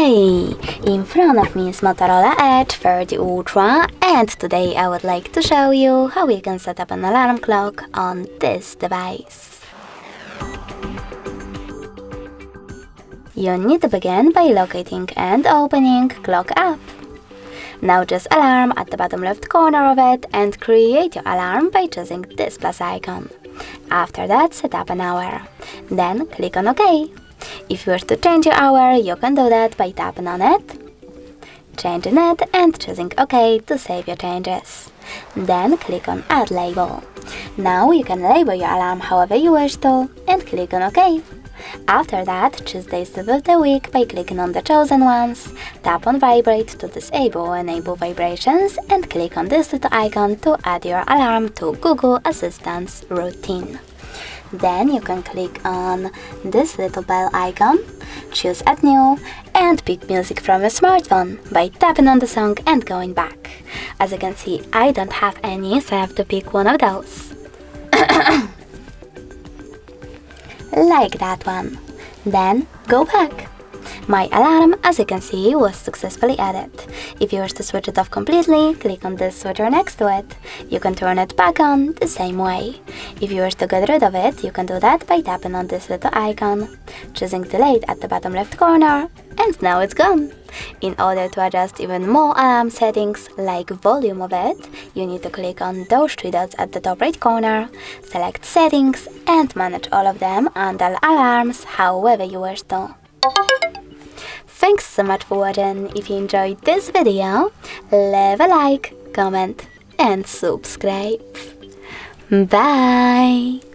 Hey! In front of me is Motorola Edge 30 Ultra, and today I would like to show you how you can set up an alarm clock on this device. You need to begin by locating and opening Clock app. Now choose Alarm at the bottom left corner of it and create your alarm by choosing this plus icon. After that, set up an hour. Then click on OK. If you wish to change your hour, you can do that by tapping on it, changing it and choosing OK to save your changes. Then click on Add Label. Now you can label your alarm however you wish to and click on OK. After that, choose days of the week by clicking on the chosen ones, tap on Vibrate to disable or enable vibrations and click on this little icon to add your alarm to Google Assistant's routine. Then you can click on this little bell icon, choose Add New, and pick music from your smartphone by tapping on the song and going back. As you can see, I don't have any, so I have to pick one of those. Like that one. Then go back. My alarm, as you can see, was successfully added. If you wish to switch it off completely, click on this switcher next to it. You can turn it back on the same way. If you wish to get rid of it, you can do that by tapping on this little icon, choosing Delete at the bottom left corner, and now it's gone. In order to adjust even more alarm settings, like volume of it, you need to click on those three dots at the top right corner, select Settings, and manage all of them under Alarms however you wish to. Thanks so much for watching. If you enjoyed this video, leave a like, comment and subscribe. Bye!